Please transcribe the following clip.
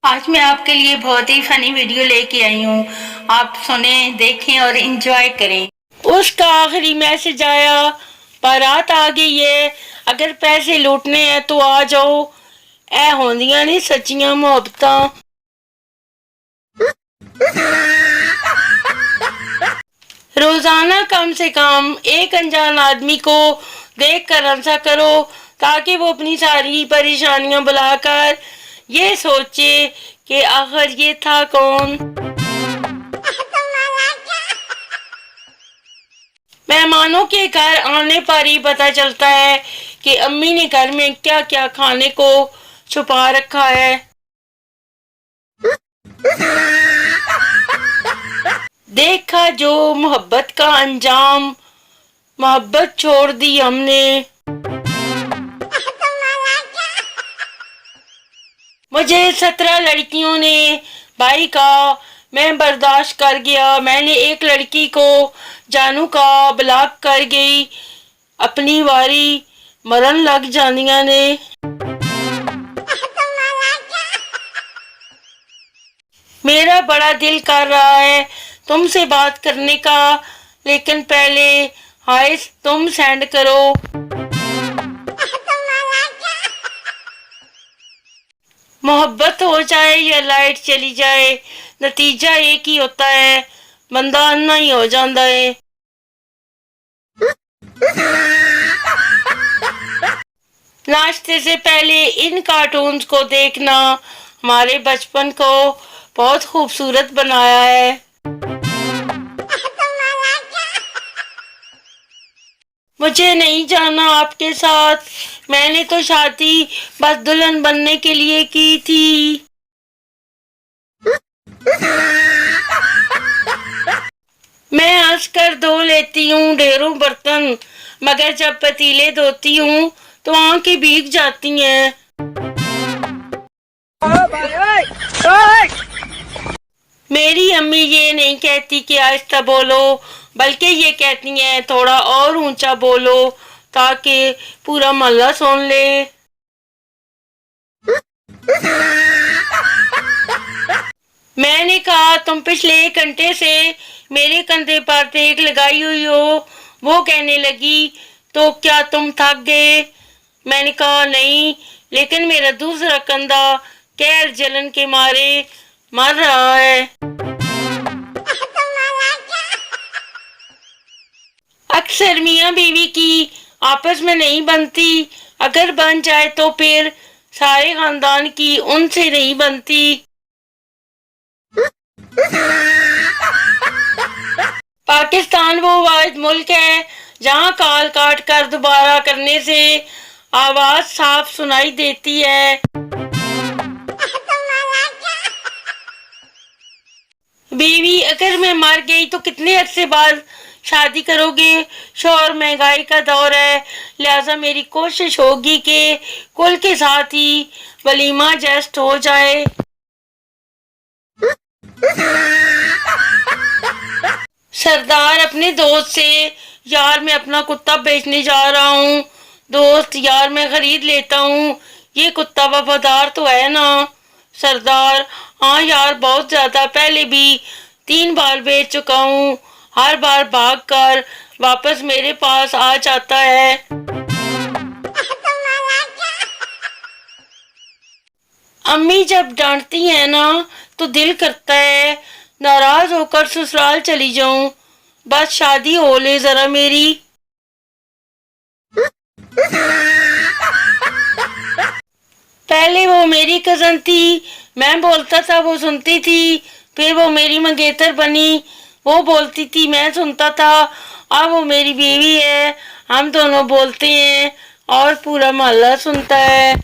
आज मैं आपके लिए बहुत ही फनी वीडियो लेके आई हूँ। आप सुने, देखें और एंजॉय करें। उसका आखिरी मैसेज आया, बारात आ गई है, अगर पैसे लूटने हैं तो आ जाओ। ऐ होंदियां नहीं सच्चियां मोहब्बतां। रोजाना कम से कम एक अनजान आदमी को देख कर हंसा करो, ताकि वो अपनी सारी परेशानियां बुलाकर ये सोचे कि आखिर ये था कौन। मेहमानों के घर आने पर ही पता चलता है कि अम्मी ने घर में क्या क्या खाने को छुपा रखा है। देखा जो मोहब्बत का अंजाम, मोहब्बत छोड़ दी हमने। मुझे 17 लड़कियों ने भाई का, मैं बर्दाश्त कर गया। मैंने एक लड़की को जानू का ब्लॉक कर गई, अपनी वारी मरन लग जानिया ने। मेरा बड़ा दिल कर रहा है तुमसे बात करने का, लेकिन पहले हाय तुम सेंड करो। मोहब्बत हो जाए या लाइट चली जाए, नतीजा एक ही होता है, बंदा अन्ना ही हो जाता है। नाश्ते से पहले इन कार्टून्स को देखना हमारे बचपन को बहुत खूबसूरत बनाया है। मुझे नहीं जाना आपके साथ, मैंने तो शादी बस दुल्हन बनने के लिए की थी। मैं हंस कर धो लेती हूँ ढेरों बर्तन, मगर जब पतीले धोती हूँ तो आंखें भीग जाती हैं। मेरी अम्मी ये नहीं कहती कि आहिस्ता बोलो, बल्कि ये कहती हैं थोड़ा और ऊंचा बोलो ताकि पूरा मोहल्ला सुन ले। मैंने कहा तुम पिछले 1 घंटे से मेरे कंधे पर तेग लगाई हुई हो। वो कहने लगी तो क्या तुम थक गए? मैंने कहा नहीं, लेकिन मेरा दूसरा कंधा कैर जलन के मारे मर रहा है। अक्सर मियाँ बीवी की आपस में नहीं बनती, अगर बन जाए तो फिर सारे खानदान की उनसे नहीं बनती। पाकिस्तान वो वाहिद मुल्क है जहाँ कॉल काट कर दोबारा करने से आवाज साफ सुनाई देती है। बीवी अगर मैं मर गई तो कितने अरसे बाद शादी करोगे? शोहर महंगाई का दौर है, लिहाजा मेरी कोशिश होगी कि कुल के साथ ही वलीमा जस्ट हो जाए। सरदार अपने दोस्त से, यार मैं अपना कुत्ता बेचने जा रहा हूँ। दोस्त, यार मैं खरीद लेता हूँ, ये कुत्ता वफादार तो है ना? सरदार, हाँ यार बहुत ज्यादा, पहले भी 3 बार बेच चुका हूँ, हर बार भाग कर वापस मेरे पास आ जाता है। अम्मी जब डांटती है ना तो दिल करता है नाराज होकर ससुराल चली जाऊं, बस शादी हो ले जरा मेरी। पहले वो मेरी कजन थी, मैं बोलता था वो सुनती थी, फिर वो मेरी मंगेतर बनी, वो बोलती थी मैं सुनता था, अब वो मेरी बीवी है, हम दोनों बोलते हैं और पूरा मोहल्ला सुनता है।